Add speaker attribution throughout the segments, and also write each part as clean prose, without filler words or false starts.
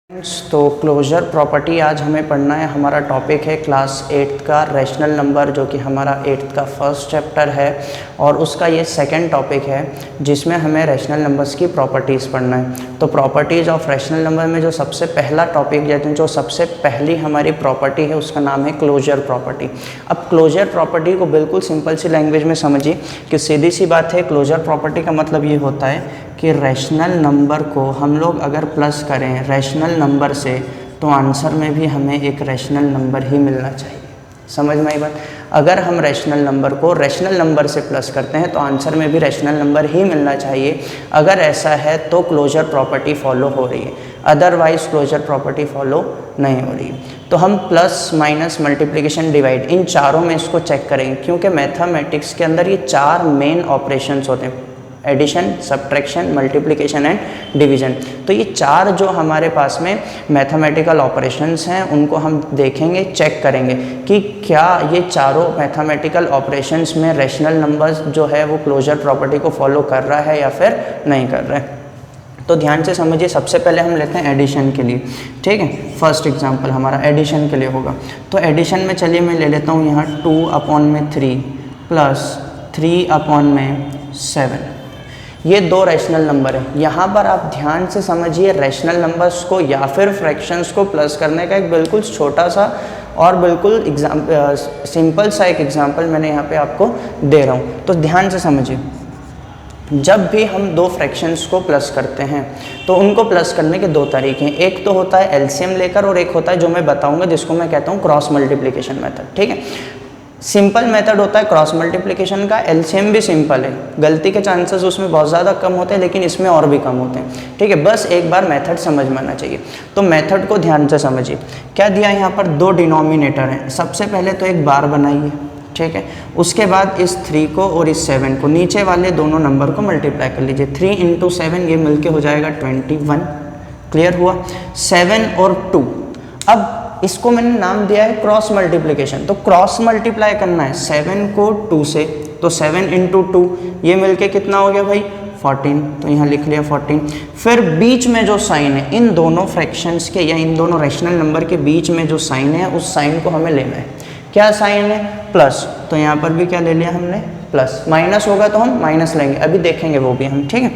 Speaker 1: तो closure property आज हमें पढ़ना है। हमारा टॉपिक है क्लास 8th का रैशनल नंबर, जो कि हमारा 8th का फर्स्ट चैप्टर है और उसका ये सेकंड टॉपिक है जिसमें हमें रैशनल नंबर्स की प्रॉपर्टीज़ पढ़ना है। तो प्रॉपर्टीज़ ऑफ रैशनल नंबर में जो सबसे पहला टॉपिक कहते हैं, जो सबसे पहली हमारी प्रॉपर्टी है उसका नाम है क्लोजर प्रॉपर्टी। अब क्लोजर प्रॉपर्टी को बिल्कुल सिंपल सी लैंग्वेज में समझिए कि सीधी सी बात है, क्लोजर प्रॉपर्टी का मतलब ये होता है कि रैशनल नंबर को हम लोग अगर प्लस करें रैशनल नंबर से तो आंसर में भी हमें एक रैशनल नंबर ही मिलना चाहिए। समझ में आई बात? अगर हम रैशनल नंबर को रैशनल नंबर से प्लस करते हैं तो आंसर में भी रैशनल नंबर ही मिलना चाहिए। अगर ऐसा है तो क्लोजर प्रॉपर्टी फॉलो हो रही है, अदरवाइज क्लोजर प्रॉपर्टी फॉलो नहीं हो रही है। तो हम plus minus multiplication divide in चारों में इसको चेक करेंगे, क्योंकि मैथमेटिक्स के अंदर ये चार मेन ऑपरेशंस होते हैं, addition, subtraction, multiplication and division. तो ये चार जो हमारे पास में मैथमेटिकल ऑपरेशंस हैं उनको हम देखेंगे, चेक करेंगे कि क्या ये चारों मैथमेटिकल ऑपरेशंस में रैशनल नंबर्स जो है वो क्लोजर प्रॉपर्टी को फॉलो कर रहा है या फिर नहीं कर रहा है। तो ध्यान से समझिए, सबसे पहले हम लेते हैं एडिशन के लिए, ठीक है। फर्स्ट एग्जांपल हमारा एडिशन के लिए होगा। तो एडिशन में चलिए मैं ले लेता हूँ यहाँ 2/3 प्लस 3/7। ये दो रैशनल नंबर है। यहाँ पर आप ध्यान से समझिए, रैशनल नंबर्स को या फिर फ्रैक्शंस को प्लस करने का एक बिल्कुल छोटा सा और बिल्कुल सिंपल सा एक एग्जांपल मैंने यहाँ पे आपको दे रहा हूँ। तो ध्यान से समझिए, जब भी हम दो फ्रैक्शंस को प्लस करते हैं तो उनको प्लस करने के दो तरीके हैं। एक तो होता है एलसीएम लेकर और एक होता है जो मैं बताऊँगा जिसको मैं कहता हूँ क्रॉस मल्टीप्लिकेशन मेथड, ठीक है। सिंपल मेथड होता है क्रॉस मल्टीप्लिकेशन का, एलसीएम भी सिंपल है, गलती के चांसेस उसमें बहुत ज़्यादा कम होते हैं लेकिन इसमें और भी कम होते हैं, ठीक है। बस एक बार मेथड समझ में आना चाहिए। तो मेथड को ध्यान से समझिए, क्या दिया यहाँ पर, दो डिनोमिनेटर हैं। सबसे पहले तो एक बार बनाइए, ठीक है। उसके बाद इस 3 को और इस 7 को, नीचे वाले दोनों नंबर को मल्टीप्लाई कर लीजिए। 3 × 7 ये मिलके हो जाएगा 21। क्लियर हुआ? 7 और 2। अब इसको मैंने नाम दिया है क्रॉस मल्टीप्लिकेशन। तो क्रॉस मल्टीप्लाई करना है 7 को 2 से, तो 7 × 2 ये मिलके कितना हो गया भाई, 14। तो यहाँ लिख लिया 14। फिर बीच में जो साइन है इन दोनों फ्रैक्शंस के या इन दोनों रैशनल नंबर के बीच में जो साइन है उस साइन को हमें लेना है। क्या साइन है? प्लस। तो यहाँ पर भी क्या ले लिया हमने, प्लस। माइनस होगा तो हम माइनस लेंगे, अभी देखेंगे वो भी हम, ठीक है।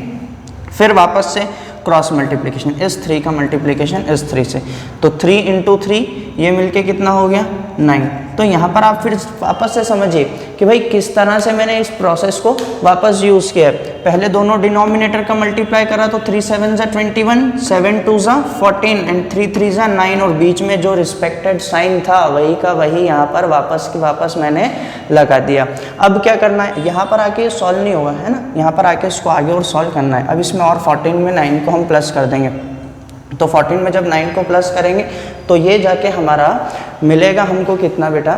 Speaker 1: फिर वापस से क्रॉस मल्टीप्लिकेशन, इस 3 का मल्टीप्लिकेशन इस 3 से, तो 3 × 3 ये मिलके कितना हो गया, 9। तो यहाँ पर आप फिर वापस से समझिए कि भाई किस तरह से मैंने इस प्रोसेस को वापस यूज़ किया है। पहले दोनों डिनोमिनेटर का मल्टीप्लाई करा तो 3 7 = 21, 7 2 = 14 एंड 3 3 = 9, और बीच में जो रिस्पेक्टेड साइन था वही का वही यहाँ पर वापस मैंने लगा दिया। अब क्या करना है, यहाँ पर आके सॉल्व नहीं होगा, है ना, यहाँ पर आके इसको आगे और सॉल्व करना है। अब इसमें और 14 में 9 को हम प्लस कर देंगे। तो 14 में जब 9 को प्लस करेंगे तो ये जाके हमारा मिलेगा हमको कितना बेटा,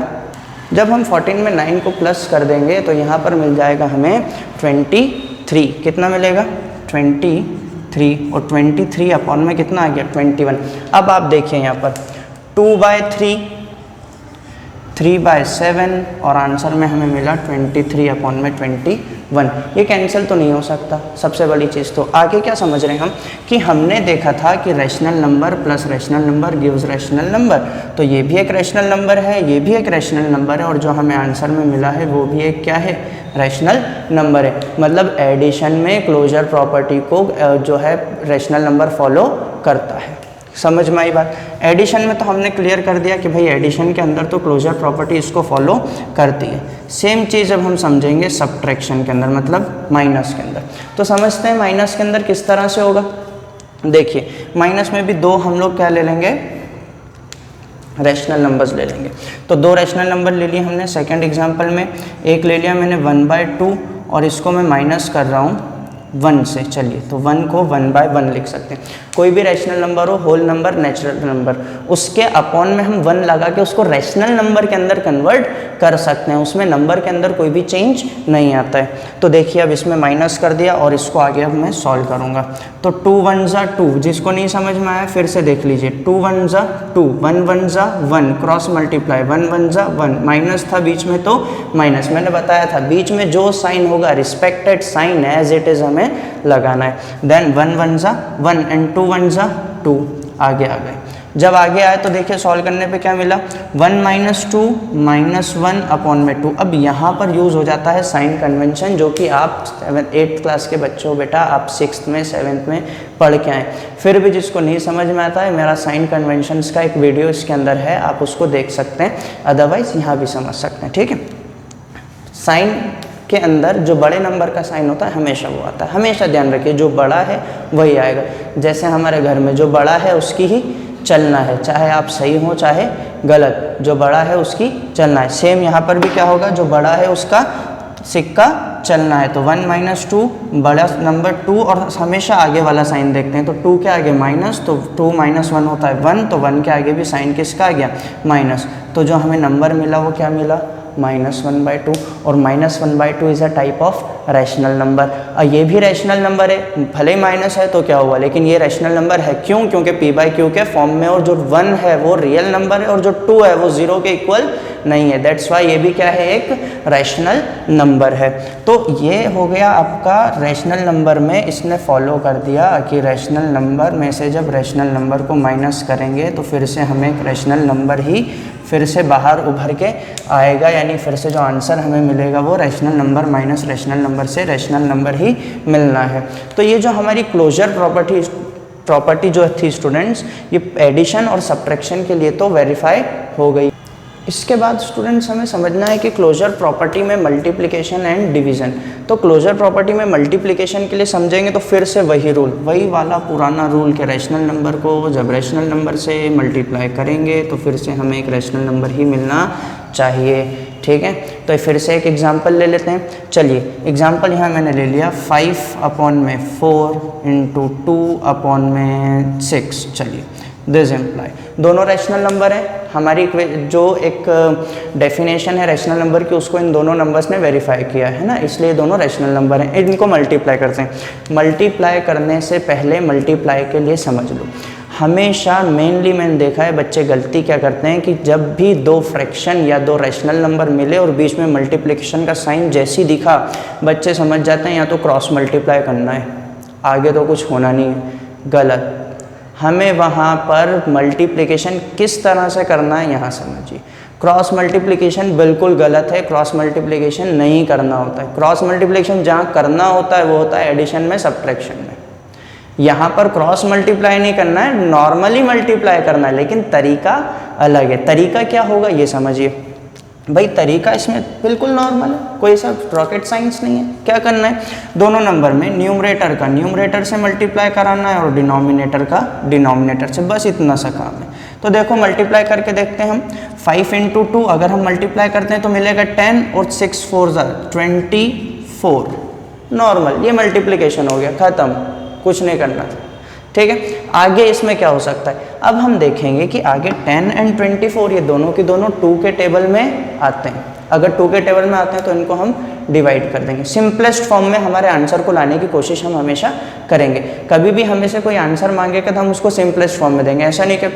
Speaker 1: जब हम 14 में 9 को प्लस कर देंगे तो यहाँ पर मिल जाएगा हमें 23। कितना मिलेगा, 23, और 23 अपॉन में कितना आ गया, 21। अब आप देखिए यहाँ पर 2/3, 3/7 और आंसर में हमें मिला 23 अपॉन में 21। ये कैंसिल तो नहीं हो सकता, सबसे बड़ी चीज़। तो आगे क्या समझ रहे हैं हम कि हमने देखा था कि rational number plus rational number gives rational number. तो ये भी एक रैशनल नंबर है, ये भी एक रैशनल नंबर है, और जो हमें आंसर में मिला है वो भी एक क्या है, रैशनल नंबर है। मतलब एडिशन में क्लोजर प्रॉपर्टी को जो है रैशनल नंबर फॉलो करता है। समझ में आई बात? एडिशन में तो हमने क्लियर कर दिया कि भाई एडिशन के अंदर तो क्लोजर प्रॉपर्टी इसको फॉलो करती है। सेम चीज़ अब हम समझेंगे सब्ट्रैक्शन के अंदर, मतलब माइनस के अंदर। तो समझते हैं माइनस के अंदर किस तरह से होगा। देखिए माइनस में भी दो हम लोग क्या ले लेंगे, रैशनल नंबर्स ले लेंगे। तो दो रैशनल नंबर ले लिए हमने सेकंड एग्जांपल में। एक ले लिया मैंने 1/2 और इसको मैं माइनस कर रहा हूँ 1 से। चलिए, तो 1 को 1/1 लिख सकते हैं। कोई भी रैशनल नंबर हो, होल नंबर, नेचुरल नंबर, उसके अपॉन में हम 1 लगा के उसको रैशनल नंबर के अंदर कन्वर्ट कर सकते हैं। उसमें नंबर के अंदर कोई भी चेंज नहीं आता है। तो देखिए अब इसमें माइनस कर दिया और इसको आगे अब मैं सॉल्व करूँगा। तो 2 1 = 2, जिसको नहीं समझ में आया फिर से देख लीजिए। 2 1 = 2, 1 1 = 1, क्रॉस मल्टीप्लाई, 1 1 = 1, माइनस था बीच में तो माइनस। मैंने बताया था बीच में जो साइन होगा respected sign as it is हमें लगाना है। देन 1 1 = 1 एंड 2 1 = 2, आगे आ गए। जब आगे आए तो देखिए सॉल्व करने पे क्या मिला, 1 - 2 - 1 अपॉन में 2। अब यहाँ पर यूज़ हो जाता है साइन कन्वेंशन, जो कि आप 8th क्लास के बच्चे हो बेटा, आप 6th में 7th में पढ़ के आए। फिर भी जिसको नहीं समझ में आता है, मेरा साइन कन्वेंशंस का एक वीडियो इसके अंदर है, आप उसको देख सकते हैं, अदरवाइज़ यहाँ भी समझ सकते हैं। ठीक है, साइन के अंदर जो बड़े नंबर का साइन होता है हमेशा वो आता है, हमेशा ध्यान रखिए, जो बड़ा है वही आएगा। जैसे हमारे घर में जो बड़ा है उसकी ही चलना है, चाहे आप सही हो चाहे गलत, जो बड़ा है उसकी चलना है। सेम यहाँ पर भी क्या होगा, जो बड़ा है उसका सिक्का चलना है। तो 1 - 2 बड़ा नंबर 2, और हमेशा आगे वाला साइन देखते हैं, तो 2 के आगे माइनस, तो 2 - 1 होता है 1, तो 1 के आगे भी साइन किसका आ गया, माइनस। तो जो हमें नंबर मिला वो क्या मिला, -1/2। और -1/2 is a type of rational number. और ये भी रैशनल नंबर है, भले ही माइनस है तो क्या हुआ, लेकिन ये रैशनल नंबर है। क्यों? क्योंकि p/q के फॉर्म में, और जो 1 है वो रियल नंबर है, और जो 2 है वो 0 के इक्वल नहीं है। दैट्स वाई ये भी क्या है, एक रैशनल नंबर है। तो ये हो गया आपका रैशनल नंबर में, इसने फॉलो कर दिया कि रैशनल नंबर में से जब रैशनल नंबर को माइनस करेंगे तो फिर से हमें एक रैशनल नंबर ही फिर से बाहर उभर के आएगा, यानी फिर से जो आंसर हमें मिलेगा वो rational number minus rational number से रैशनल नंबर ही मिलना है। तो ये जो हमारी क्लोजर प्रॉपर्टी जो थी स्टूडेंट्स, ये एडिशन और सब्ट्रैक्शन के लिए तो वेरीफाई हो गई। इसके बाद स्टूडेंट्स हमें समझना है कि क्लोजर प्रॉपर्टी में मल्टीप्लिकेशन एंड डिवीज़न। तो क्लोजर प्रॉपर्टी में मल्टीप्लिकेशन के लिए समझेंगे तो फिर से वही रूल, वही वाला पुराना रूल के रैशनल नंबर को जब रैशनल नंबर से मल्टीप्लाई करेंगे तो फिर से हमें एक रैशनल नंबर ही मिलना चाहिए। ठीक है, तो फिर से एक एग्जांपल ले लेते हैं। चलिए एग्जांपल यहाँ मैंने ले लिया 5/4 × 2/6। चलिए दिस इम्प्लाई, दोनों रैशनल नंबर है। हमारी जो एक डेफिनेशन है रैशनल नंबर की, उसको इन दोनों नंबर्स ने वेरीफाई किया है ना, इसलिए दोनों रैशनल नंबर हैं। इनको मल्टीप्लाई करते हैं। मल्टीप्लाई करने से पहले मल्टीप्लाई के लिए समझ लो, हमेशा मेनली मैंने देखा है बच्चे गलती क्या करते हैं कि जब भी दो फ्रैक्शन या दो रैशनल नंबर मिले और बीच में मल्टीप्लिकेशन का साइन जैसी दिखा, बच्चे समझ जाते हैं या तो क्रॉस मल्टीप्लाई करना है, आगे तो कुछ होना नहीं है। गलत, हमें वहाँ पर मल्टीप्लिकेशन किस तरह से करना है यहाँ समझिए। क्रॉस मल्टीप्लिकेशन बिल्कुल गलत है, क्रॉस मल्टीप्लिकेशन नहीं करना होता है। क्रॉस मल्टीप्लिकेशन जहाँ करना होता है वो होता है एडिशन में, सब्ट्रैक्शन में। यहाँ पर क्रॉस मल्टीप्लाई नहीं करना है, नॉर्मली मल्टीप्लाई करना है, लेकिन तरीका अलग है। तरीका क्या होगा ये समझिए भाई, तरीका इसमें बिल्कुल नॉर्मल है, कोई सा रॉकेट साइंस नहीं है। क्या करना है, दोनों नंबर में न्यूमरेटर का न्यूमरेटर से मल्टीप्लाई कराना है और डिनोमिनेटर का डिनोमिनेटर से, बस इतना सा काम है। तो देखो मल्टीप्लाई करके देखते हैं हम। 5 × 2 अगर हम मल्टीप्लाई करते हैं तो मिलेगा 10 और 6 4 24, नॉर्मल। ये मल्टीप्लिकेशन हो गया, ख़त्म, कुछ नहीं करना था। ठीक है, आगे इसमें क्या हो सकता है, अब हम देखेंगे कि आगे 10 और 24 ये दोनों के दोनों 2 के टेबल में आते हैं। अगर 2 के टेबल में आते हैं तो इनको हम डिवाइड कर देंगे। सिंपलेस्ट फॉर्म में हमारे आंसर को लाने की कोशिश हम हमेशा करेंगे। कभी भी हमें से कोई आंसर मांगेगा तो हम उसको सिंपलेस्ट फॉर्म में देंगे, ऐसा नहीं कि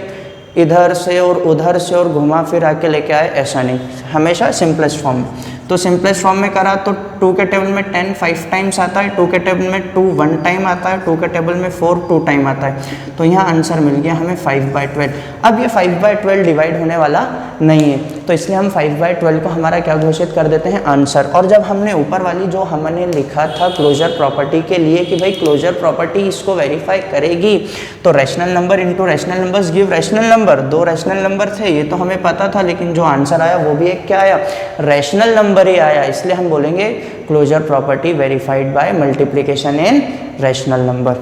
Speaker 1: इधर से और उधर से और घुमा फिर आके लेके आए, ऐसा नहीं, हमेशा सिंपलेस्ट फॉर्म में। तो सिंपलेस्ट फॉर्म में करा तो 2 के टेबल में 10 5 टाइम्स आता है, 2 के टेबल में 2 1 टाइम आता है, 2 के टेबल में 4 2 टाइम आता है। तो यहाँ आंसर मिल गया हमें 5/12। अब ये 5/12 डिवाइड होने वाला नहीं है, तो इसलिए हम 5/12 को हमारा क्या घोषित कर देते हैं, आंसर। और जब हमने ऊपर वाली जो हमने लिखा था क्लोजर प्रॉपर्टी के लिए कि भाई क्लोजर प्रॉपर्टी इसको वेरीफाई करेगी, तो rational number into rational numbers give rational number. 2 rational number थे, ये तो हमें पता था, लेकिन जो आंसर आया वो भी एक क्या आया, रैशनल नंबर ही आया। इसलिए हम बोलेंगे closure property verified by multiplication in rational number.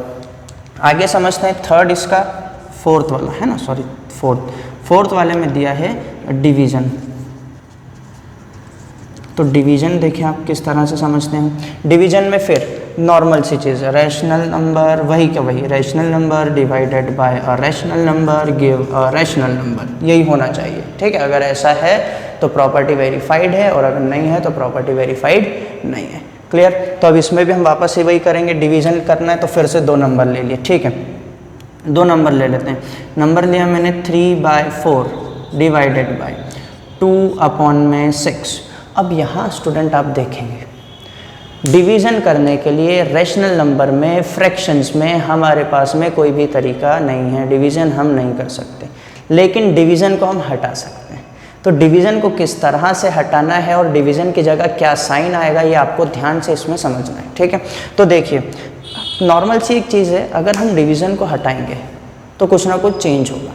Speaker 1: आगे समझते हैं थर्ड, इसका फोर्थ वाला है ना, सॉरी फोर्थ वाले में दिया है डिवीजन। तो डिवीजन देखिए आप किस तरह से समझते हैं। डिवीजन में फिर नॉर्मल सी चीज़ है, रैशनल नंबर वही का वही, rational number divided by a rational number give a rational number, यही होना चाहिए। ठीक है, अगर ऐसा है तो प्रॉपर्टी वेरीफाइड है, और अगर नहीं है तो प्रॉपर्टी वेरीफाइड नहीं है। क्लियर। तो अब इसमें भी हम वापस से वही करेंगे, डिवीजन करना है तो फिर से 2 नंबर ले लिए। ठीक है, 2 नंबर ले लेते हैं। नंबर लिया मैंने 3/4 डिवाइडेड बाय 2/6। अब यहाँ स्टूडेंट आप देखेंगे डिवीज़न करने के लिए रैशनल नंबर में, फ्रैक्शंस में हमारे पास में कोई भी तरीका नहीं है, डिवीज़न हम नहीं कर सकते, लेकिन डिवीज़न को हम हटा सकते हैं। तो डिवीज़न को किस तरह से हटाना है और डिवीज़न की जगह क्या साइन आएगा, ये आपको ध्यान से इसमें समझना है, ठीक है। तो देखिए, नॉर्मल सी एक चीज़ है, अगर हम डिवीज़न को हटाएंगे तो कुछ ना कुछ चेंज होगा।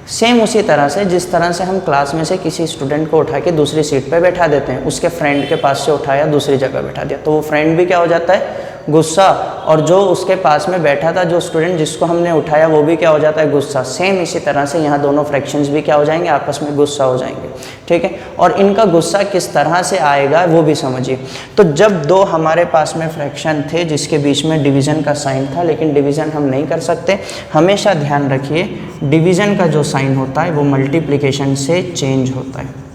Speaker 1: सेम उसी तरह से जिस तरह से हम क्लास में से किसी स्टूडेंट को उठा के दूसरी सीट पे बैठा देते हैं, उसके फ्रेंड के पास से उठाया दूसरी जगह बैठा दिया, तो वो फ्रेंड भी क्या हो जाता है, गुस्सा, और जो उसके पास में बैठा था, जो स्टूडेंट जिसको हमने उठाया, वो भी क्या हो जाता है, गुस्सा। सेम इसी तरह से यहाँ दोनों फ्रैक्शंस भी क्या हो जाएंगे, आपस में गुस्सा हो जाएंगे, ठीक है। और इनका गुस्सा किस तरह से आएगा वो भी समझिए। तो जब दो हमारे पास में फ्रैक्शन थे जिसके बीच में डिवीज़न का साइन था, लेकिन डिवीज़न हम नहीं कर सकते, हमेशा ध्यान रखिए डिवीज़न का जो साइन होता है वो मल्टीप्लिकेशन से चेंज होता है।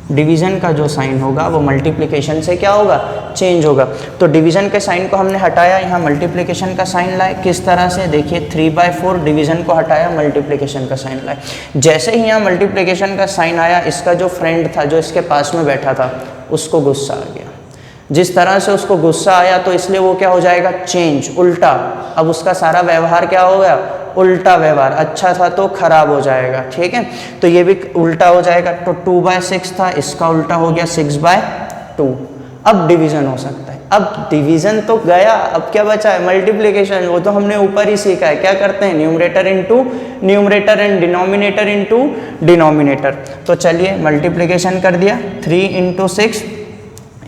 Speaker 1: डिवीज़न का जो साइन होगा वो मल्टीप्लिकेशन से क्या होगा, चेंज होगा। तो डिवीज़न के साइन को हमने हटाया, यहाँ मल्टीप्लिकेशन का साइन लाए। किस तरह से, देखिए 3/4 डिवीज़न को हटाया, मल्टीप्लिकेशन का साइन लाए। जैसे ही यहाँ मल्टीप्लिकेशन का साइन आया, इसका जो फ्रेंड था, जो इसके पास में बैठा था, उसको गुस्सा आ गया। जिस तरह से उसको गुस्सा आया तो इसलिए वो क्या हो जाएगा, चेंज, उल्टा। अब उसका सारा व्यवहार क्या हो गया, उल्टा व्यवहार। अच्छा था तो खराब हो जाएगा, ठीक है। तो ये भी उल्टा हो जाएगा। तो 2/6 था, इसका उल्टा हो गया 6/2। अब डिवीज़न हो सकता है। अब डिवीज़न तो गया, अब क्या बचा है, मल्टीप्लिकेशन। वो तो हमने ऊपर ही सीखा है, क्या करते हैं, numerator into numerator and denominator into denominator. तो चलिए मल्टीप्लिकेशन कर दिया, 3 × 6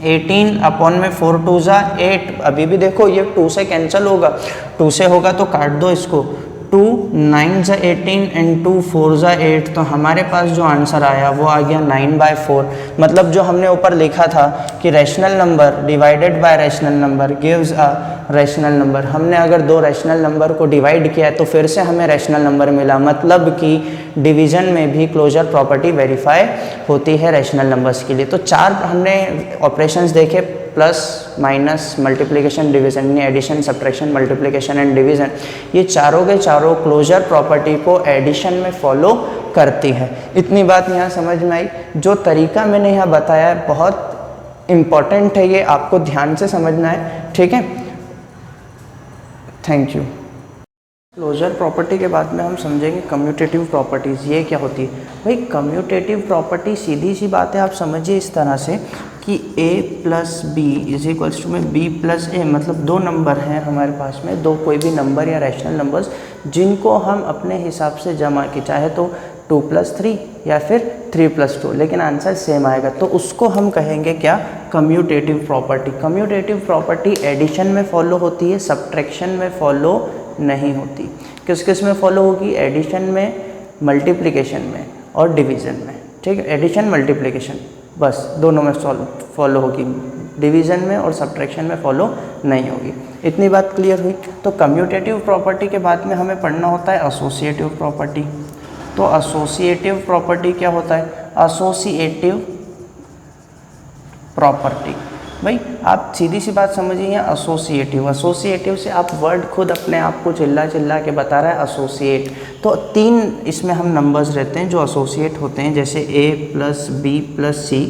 Speaker 1: 18 अपॉन में 4 2 ज़ा 8। अभी भी देखो ये 2 से कैंसिल होगा, 2 से होगा तो काट दो इसको। 2 9 ज़ा 18 एंड 2 4 ज़ा 8। तो हमारे पास जो आंसर आया वो आ गया 9/4। मतलब जो हमने ऊपर लिखा था कि rational number divided by rational number gives a rational number, हमने अगर दो रैशनल नंबर को डिवाइड किया है तो फिर से हमें रैशनल नंबर मिला। मतलब कि डिवीज़न में भी क्लोजर प्रॉपर्टी वेरीफाई होती है रैशनल नंबर्स के लिए। तो 4 हमने ऑपरेशंस देखे, प्लस माइनस मल्टीप्लिकेशन डिवीज़न, यानी addition subtraction multiplication and division. ये चारों के चारों क्लोजर प्रॉपर्टी को एडिशन में फॉलो करती है। इतनी बात यहाँ समझ में आई। जो तरीका मैंने यहाँ बताया है बहुत इम्पॉर्टेंट है, ये आपको ध्यान से समझना है, ठीक है। Thank you. क्लोजर प्रॉपर्टी के बाद में हम समझेंगे कम्यूटेटिव प्रॉपर्टीज़। ये क्या होती है भाई, कम्यूटेटिव प्रॉपर्टी सीधी सी बात है, आप समझिए इस तरह से कि a + b = में b + a। मतलब दो नंबर हैं हमारे पास में, दो कोई भी नंबर या रैशनल नंबर्स, जिनको हम अपने हिसाब से जमा की, चाहे तो 2 + 3 या फिर 3 + 2, लेकिन आंसर सेम आएगा। तो उसको हम कहेंगे क्या, commutative property. Commutative property addition में फॉलो होती है, सब्ट्रैक्शन में फॉलो नहीं होती। किस किस में फॉलो होगी, एडिशन में, मल्टीप्लिकेशन में और डिवीज़न में, ठीक है। एडिशन मल्टीप्लिकेशन बस दोनों में फॉलो होगी, डिवीज़न में और सब्ट्रैक्शन में फॉलो नहीं होगी। इतनी बात क्लियर हुई। तो कम्यूटेटिव प्रॉपर्टी के बाद में हमें पढ़ना होता है एसोसिएटिव प्रॉपर्टी। तो एसोसिएटिव प्रॉपर्टी क्या होता है, एसोसिएटिव प्रॉपर्टी भाई आप सीधी सी बात समझिए, एसोसिएटिव। एसोसिएटिव से आप वर्ड खुद अपने आप को चिल्ला चिल्ला के बता रहा है, एसोसिएट। तो 3 इसमें हम नंबर्स रहते हैं जो एसोसिएट होते हैं, जैसे a + b + c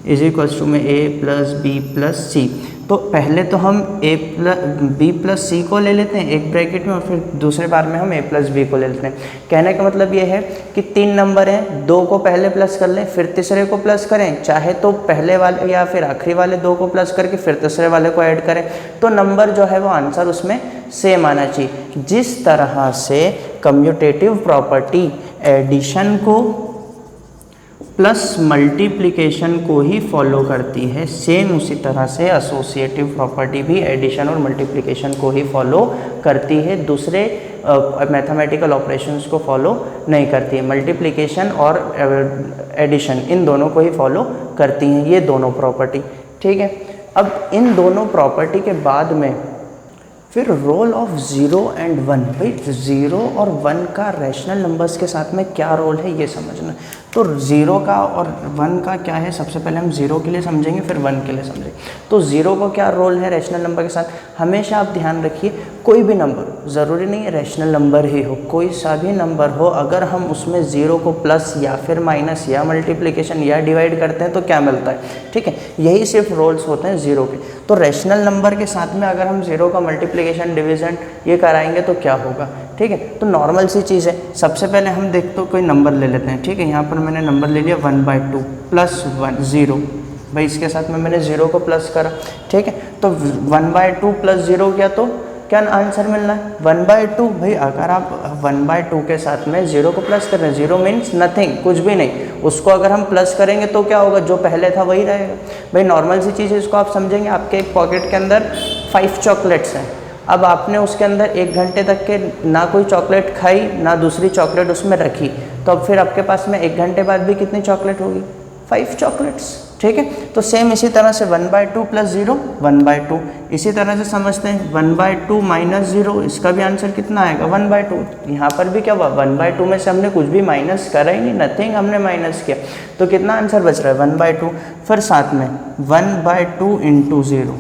Speaker 1: = में a + b + c। तो पहले तो हम b + c को ले लेते हैं एक ब्रैकेट में, और फिर दूसरे बार में हम a + b को ले लेते हैं। कहने का मतलब ये है कि 3 नंबर हैं, 2 को पहले प्लस कर लें, फिर तीसरे को प्लस करें, चाहे तो पहले वाले या फिर आखिरी वाले 2 को प्लस करके फिर तीसरे वाले को ऐड करें। तो नंबर जो है वो आंसर उसमें सेम आना चाहिए। जिस तरह से कम्यूटेटिव प्रॉपर्टी एडिशन को प्लस मल्टीप्लिकेशन को ही फॉलो करती है, सेम उसी तरह से एसोसिएटिव प्रॉपर्टी भी एडिशन और मल्टीप्लिकेशन को ही फॉलो करती है, दूसरे मैथमेटिकल ऑपरेशंस को फॉलो नहीं करती है। मल्टीप्लिकेशन और एडिशन इन दोनों को ही फॉलो करती हैं ये दोनों प्रॉपर्टी, ठीक है। अब इन दोनों प्रॉपर्टी के बाद में फिर रोल ऑफ 0 एंड 1। भाई 0 और 1 का रैशनल नंबर्स के साथ में क्या रोल है ये समझना। तो 0 का और 1 का क्या है, सबसे पहले हम 0 के लिए समझेंगे फिर 1 के लिए समझेंगे। तो 0 को क्या रोल है रैशनल नंबर के साथ, हमेशा आप ध्यान रखिए कोई भी नंबर, ज़रूरी नहीं है रैशनल नंबर ही हो, कोई सा भी नंबर हो, अगर हम उसमें ज़ीरो को प्लस या फिर माइनस या मल्टीप्लिकेशन या डिवाइड करते हैं तो क्या मिलता है, ठीक है, यही सिर्फ रोल्स होते हैं ज़ीरो के। तो रैशनल नंबर के साथ में अगर हम ज़ीरो का मल्टीप्लिकेशन डिवीज़न ये कराएंगे तो क्या होगा, ठीक है। तो नॉर्मल सी चीज़ है, सबसे पहले हम देखते हो कोई नंबर ले लेते हैं, ठीक है। यहाँ पर मैंने नंबर ले लिया 1/2 प्लस 1 0, भाई इसके साथ में मैंने ज़ीरो को प्लस करा, ठीक है। तो 1/2 प्लस 0 किया तो क्या आंसर मिलना है 1/2। भाई अगर आप 1/2 के साथ में 0 को प्लस कर रहे हैं, 0 मीन्स नथिंग, कुछ भी नहीं, उसको अगर हम प्लस करेंगे तो क्या होगा, जो पहले था वही रहेगा। भाई नॉर्मल सी चीज़ है, इसको आप समझेंगे, आपके एक पॉकेट के अंदर 5 चॉकलेट्स हैं, अब आपने उसके अंदर 1 घंटे तक के ना कोई चॉकलेट खाई ना दूसरी चॉकलेट उसमें रखी, तो अब फिर आपके पास में 1 घंटे बाद भी कितनी चॉकलेट होगी, 5 चॉकलेट्स, ठीक है। तो सेम इसी तरह से 1/2 प्लस 0 1/2, इसी तरह से समझते हैं 1/2 माइनस 0, इसका भी आंसर कितना आएगा 1/2। यहाँ पर भी क्या हुआ 1/2 में से हमने कुछ भी माइनस करा ही नहीं, नथिंग हमने माइनस किया, तो कितना आंसर बच रहा है 1/2। फिर साथ में 1/2 इंटू 0,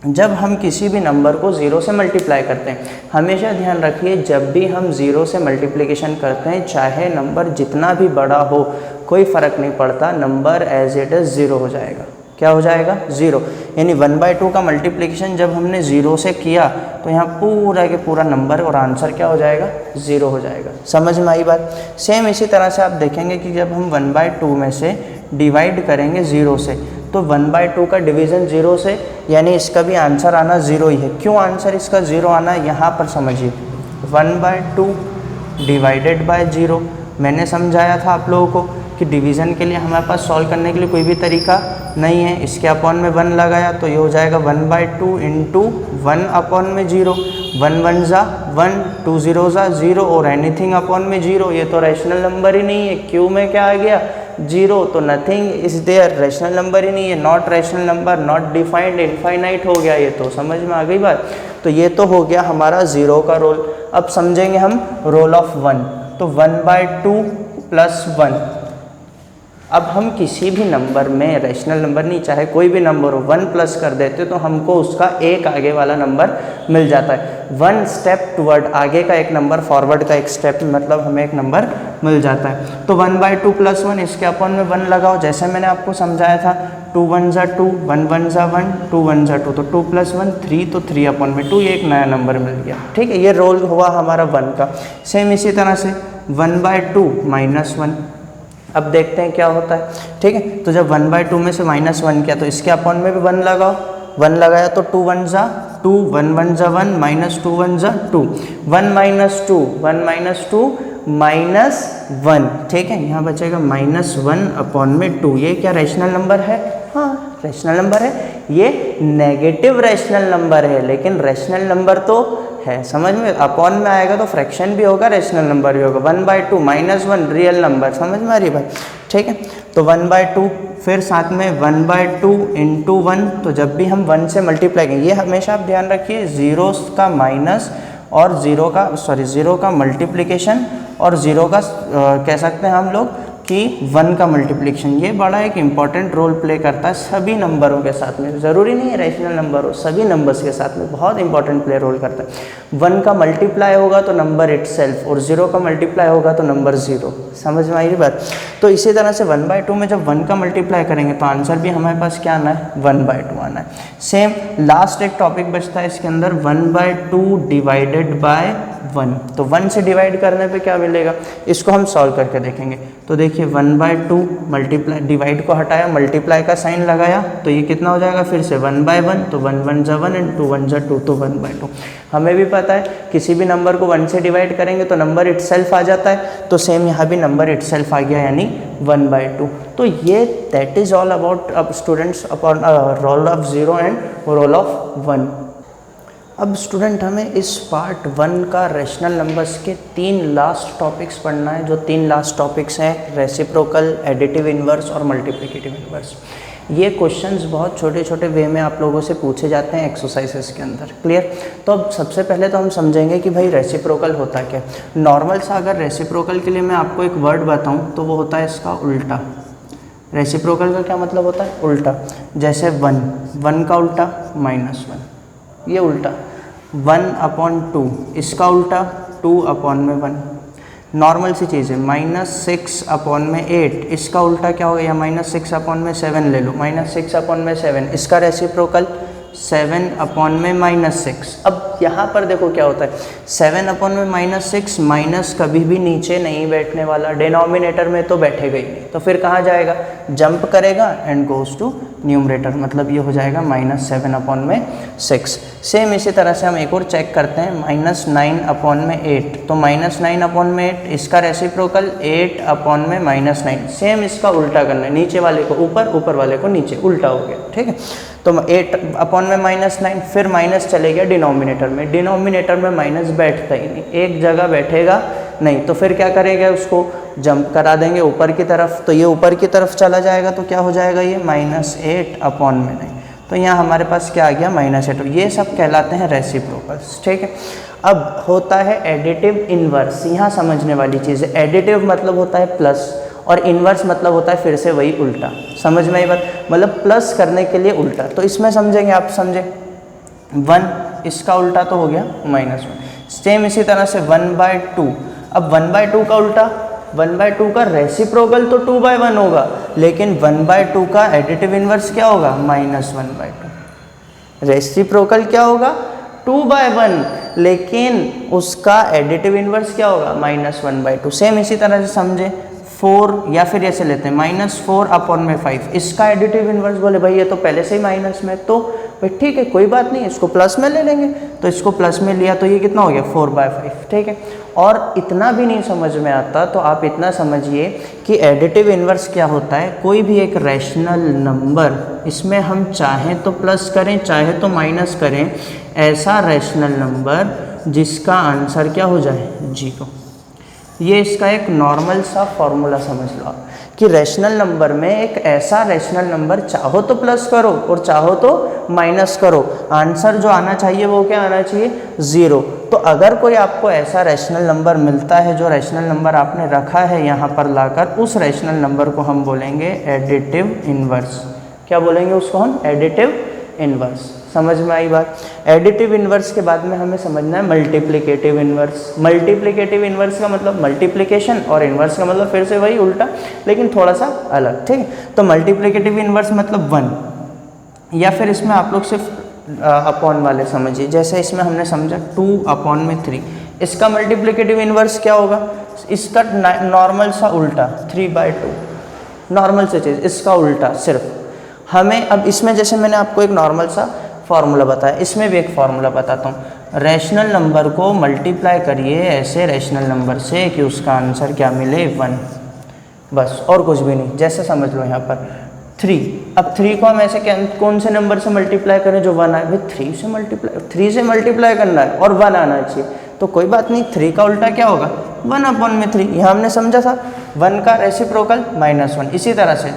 Speaker 1: जब हम किसी भी नंबर को ज़ीरो से मल्टीप्लाई करते हैं, हमेशा ध्यान रखिए जब भी हम ज़ीरो से मल्टीप्लिकेशन करते हैं, चाहे नंबर जितना भी बड़ा हो कोई फ़र्क नहीं पड़ता, number as it is zero हो जाएगा। क्या हो जाएगा, ज़ीरो। यानी 1/2 का मल्टीप्लिकेशन जब हमने ज़ीरो से किया तो यहाँ पूरा के पूरा नंबर और आंसर क्या हो जाएगा, ज़ीरो हो जाएगा। समझ में आई बात। सेम इसी तरह से आप देखेंगे कि जब हम 1/2 में से डिवाइड करेंगे ज़ीरो से, तो 1/2 का डिवीज़न 0 से, यानी इसका भी आंसर आना 0 ही है। क्यों आंसर इसका 0 आना है, यहाँ पर समझिए 1/2 डिवाइडेड बाय 0, मैंने समझाया था आप लोगों को कि डिवीज़न के लिए हमारे पास सॉल्व करने के लिए कोई भी तरीका नहीं है, इसके अपॉन में 1 लगाया तो ये हो जाएगा 1/2 इंटू 1 अपॉन में 0, 1 1 ज़ा 1, 2 0 ज़ा 0 और एनीथिंग अपॉन में 0, ये तो रैशनल नंबर ही नहीं है। क्यू में क्या आ गया 0, तो nothing is there, rational number ही नहीं है, not rational number, not defined, infinite हो गया। ये तो समझ में आ गई बात। तो ये तो हो गया हमारा 0 का रोल। अब समझेंगे हम रोल ऑफ 1, तो 1/2 प्लस 1, अब हम किसी भी नंबर में, रैशनल नंबर नहीं चाहे कोई भी नंबर हो, 1 प्लस कर देते तो हमको उसका एक आगे वाला नंबर मिल जाता है। 1 स्टेप टुवर्ड, आगे का एक नंबर, फॉरवर्ड का एक स्टेप, मतलब हमें एक नंबर मिल जाता है। तो 1/2 प्लस 1, इसके अपॉन में 1 लगाओ, जैसे मैंने आपको समझाया था 2 1 ज़ा 2, 1 1 ज़ा 1, 2 1 ज़ा 2, तो 2 प्लस 1 3, तो 3 अपॉन में 2, ये एक नया नंबर मिल गया, ठीक है। ये रोल हुआ हमारा 1 का। सेम इसी तरह से 1/2 माइनस 1, अब देखते हैं क्या होता है, ठीक है। तो जब 1/2 में से -1 किया तो इसके अपॉन में भी 1 लगाओ, 1 लगाया तो 2 1 ज़ा 2, 1 1 ज़ा 1, माइनस 2 1 ज़ा 2, 1 - 2, 1 - 2 -1, ठीक है। यहाँ बचेगा -1 अपॉन में 2। ये क्या रैशनल नंबर है, हाँ रैशनल नंबर है। ये नेगेटिव रैशनल नंबर है, लेकिन रैशनल नंबर तो है, समझ में। अपॉन में आएगा तो फ्रैक्शन भी होगा, रैशनल नंबर भी होगा। 1/2 -1 रियल नंबर, समझ में आ रही भाई, ठीक है। तो 1/2, फिर साथ में 1/2 इंटू 1, तो जब भी हम 1 से मल्टीप्लाई करेंगे, ये हमेशा आप ध्यान रखिए, ज़ीरो का माइनस और ज़ीरो का मल्टीप्लिकेशन और ज़ीरो का कह सकते हैं हम लोग कि 1 का मल्टीप्लिकेशन, ये बड़ा एक इंपॉर्टेंट रोल प्ले करता है सभी नंबरों के साथ में। ज़रूरी नहीं है रैशनल नंबर हो, सभी नंबर्स के साथ में बहुत इंपॉर्टेंट प्ले रोल करता है। 1 का मल्टीप्लाई होगा तो नंबर इटसेल्फ, और 0 का मल्टीप्लाई होगा तो नंबर 0। समझ में आई बात। तो इसी तरह से 1/2 में जब 1 का मल्टीप्लाई करेंगे तो आंसर भी हमारे पास क्या आना है, 1/2 आना है। सेम लास्ट एक टॉपिक बचता है इसके अंदर, 1/2 डिवाइडेड बाय 1। तो 1 से डिवाइड करने पे क्या मिलेगा, इसको हम सॉल्व करके देखेंगे। तो देखिए 1/2 मल्टीप्लाई, डिवाइड को हटाया, मल्टीप्लाई का साइन लगाया, तो ये कितना हो जाएगा फिर से 1/1, तो 1 1 ज़ा 1 एंड 2 1 ज़ा 2, तो 1/2। हमें भी पता है किसी भी नंबर को 1 से डिवाइड करेंगे तो नंबर इटसेल्फ आ जाता है, तो सेम यहाँ भी नंबर इटसेल्फ आ गया, यानी 1/2। तो ये दैट इज़ ऑल अबाउट अब students upon role of 0 and role of 1। अब स्टूडेंट हमें इस पार्ट 1 का रैशनल नंबर्स के 3 लास्ट टॉपिक्स पढ़ना है। जो 3 लास्ट टॉपिक्स हैं, रेसिप्रोकल, एडिटिव इन्वर्स और मल्टीप्लिकेटिव इन्वर्स। ये क्वेश्चंस बहुत छोटे छोटे वे में आप लोगों से पूछे जाते हैं एक्सरसाइजेस के अंदर, क्लियर। तो अब सबसे पहले तो हम समझेंगे कि भाई रेसिप्रोकल होता क्या। नॉर्मल सा अगर रेसिप्रोकल के लिए मैं आपको एक वर्ड बताऊँ तो वो होता है इसका उल्टा। रेसिप्रोकल का क्या मतलब होता है, उल्टा। जैसे 1 का उल्टा -1, ये उल्टा। 1/2, इसका उल्टा 2/1, नॉर्मल सी चीज़ है। -6/8, इसका उल्टा क्या हो गया, -6/7 ले लो, -6/7, इसका रेसिप्रोकल 7/6। अब यहाँ पर देखो क्या होता है, 7/6 माइनस कभी भी नीचे नहीं बैठने वाला, डिनोमिनेटर में तो बैठेगा ही नहीं, तो फिर कहाँ जाएगा, जंप करेगा एंड गोज टू न्यूमरेटर, मतलब ये हो जाएगा -7/6। सेम इसी तरह से हम एक और चेक करते हैं, -9/8, तो -9/8, इसका रेसिप्रोकल 8/9, सेम इसका उल्टा करना है, नीचे वाले को ऊपर, ऊपर वाले को नीचे, उल्टा हो गया, ठीक है। तो 8/9, फिर माइनस चले गया डिनोमिनेटर में, डिनोमिनेटर में माइनस बैठता ही नहीं, एक जगह बैठेगा नहीं, तो फिर क्या करेंगे, उसको जंप करा देंगे ऊपर की तरफ, तो ये ऊपर की तरफ चला जाएगा, तो क्या हो जाएगा ये -8/9, तो यहाँ हमारे पास क्या आ गया -8। ये सब कहलाते हैं रेसिप्रोकल्स, ठीक है। अब होता है एडिटिव इन्वर्स, यहाँ समझने वाली चीज़ है, एडिटिव मतलब होता है प्लस और इन्वर्स मतलब होता है फिर से वही उल्टा, समझ में आई बात, मतलब प्लस करने के लिए उल्टा। तो इसमें समझेंगे, आप समझे 1, इसका उल्टा तो हो गया -1, सेम इसी तरह से 1/2, अब 1/2 का उल्टा, 1/2 का रेसिप्रोकल तो 2/1 होगा, लेकिन 1/2 का एडिटिव इन्वर्स क्या होगा, -1/2, रेसिप्रोकल क्या होगा 2/1, लेकिन उसका एडिटिव इन्वर्स क्या होगा -1/2। सेम इसी तरह से समझे 4, या फिर ऐसे लेते हैं -4/5, इसका एडिटिव इन्वर्स, बोले भाई ये तो पहले से ही माइनस में, तो भाई ठीक है कोई बात नहीं, इसको प्लस में ले लेंगे, तो इसको प्लस में लिया तो ये कितना हो गया 4/5, ठीक है। और इतना भी नहीं समझ में आता तो आप इतना समझिए कि एडिटिव इन्वर्स क्या होता है, कोई भी एक रैशनल नंबर, इसमें हम चाहें तो प्लस करें चाहे तो माइनस करें, ऐसा रैशनल नंबर जिसका आंसर क्या हो जाए 0। ये इसका एक नॉर्मल सा फॉर्मूला समझ लो आप, कि रैशनल नंबर में एक ऐसा रैशनल नंबर चाहो तो प्लस करो और चाहो तो माइनस करो, आंसर जो आना चाहिए वो क्या आना चाहिए 0। तो अगर कोई आपको ऐसा रैशनल नंबर मिलता है, जो रैशनल नंबर आपने रखा है यहाँ पर लाकर, उस रैशनल नंबर को हम बोलेंगे एडिटिव इन्वर्स। क्या बोलेंगे उसको हम, एडिटिव इन्वर्स। समझ में आई बात। एडिटिव इन्वर्स के बाद में हमें समझना है मल्टीप्लिकेटिव इन्वर्स। मल्टीप्लिकेटिव इन्वर्स का मतलब मल्टीप्लिकेशन और इन्वर्स का मतलब फिर से वही उल्टा, लेकिन थोड़ा सा अलग, ठीक है। तो मल्टीप्लिकेटिव इन्वर्स मतलब 1, या फिर इसमें आप लोग सिर्फ अपॉन वाले समझिए, जैसे इसमें हमने समझा 2/3, इसका मल्टीप्लिकेटिव इन्वर्स क्या होगा, इसका नॉर्मल सा उल्टा 3/2, नॉर्मल से चीज़, इसका उल्टा सिर्फ हमें। अब इसमें जैसे मैंने आपको एक नॉर्मल सा फॉर्मूला बताया, इसमें भी एक फार्मूला बताता हूँ। रैशनल नंबर को मल्टीप्लाई करिए ऐसे रैशनल नंबर से कि उसका आंसर क्या मिले 1, बस और कुछ भी नहीं। जैसे समझ लो यहाँ पर 3, अब 3 को हम ऐसे कौन से नंबर से मल्टीप्लाई करें जो 1 आए, भाई 3 से मल्टीप्लाई करना है और 1 आना चाहिए, तो कोई बात नहीं, 3 का उल्टा क्या होगा 1/3। यहाँ हमने समझा था 1 का रेसिप्रोकल -1, इसी तरह से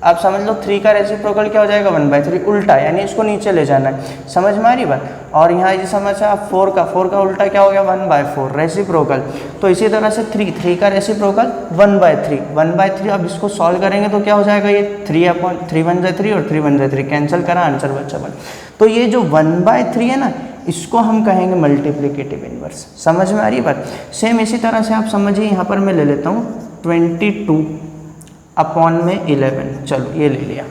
Speaker 1: आप समझ लो 3 का रेसिप्रोकल क्या हो जाएगा 1/3, उल्टा, यानी इसको नीचे ले जाना है। समझ में आ रही बात। और यहाँ ये समझा आप 4 का उल्टा क्या हो गया 1/4 रेसिप्रोकल। तो इसी तरह से 3 का रेसिप्रोकल 1/3। अब इसको सॉल्व करेंगे तो क्या हो जाएगा, ये 3/3 और 3/3 कैंसिल करा, आंसर बचा 1। तो ये जो 1/3 है ना, इसको हम कहेंगे मल्टीप्लिकेटिव इन्वर्स। समझ में आ रही बात। सेम इसी तरह से आप समझिए, यहाँ पर मैं ले लेता हूँ 22/11, चलो ये ले लिया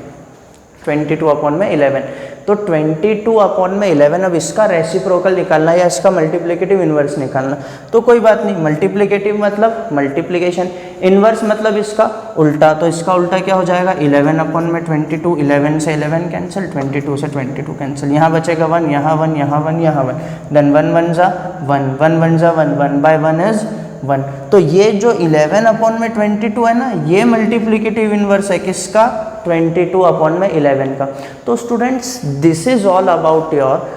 Speaker 1: 22/11। तो 22/11, अब इसका रेसिप्रोकल निकालना या इसका मल्टीप्लिकेटिव इन्वर्स निकालना, तो कोई बात नहीं, मल्टीप्लिकेटिव मतलब मल्टीप्लिकेशन, इन्वर्स मतलब इसका उल्टा, तो इसका उल्टा क्या हो जाएगा 11/22, 11 से 11 कैंसिल, 22 से 22 कैंसिल, यहाँ बचेगा 1, यहाँ 1, यहाँ 1, यहाँ 1, देन 1 1 जा 1, 1 1 जा 1, 1/1 इज 1। तो ये जो 11/22 है ना, ये मल्टीप्लिकेटिव इन्वर्स है किसका, 22/11 का। तो students, this is all about your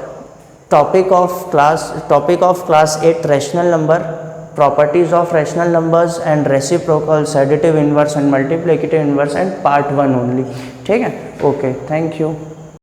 Speaker 1: topic of class 8 rational number, properties of rational numbers and reciprocals, additive inverse and multiplicative inverse and part 1 only. ठीक है, ओके, थैंक यू।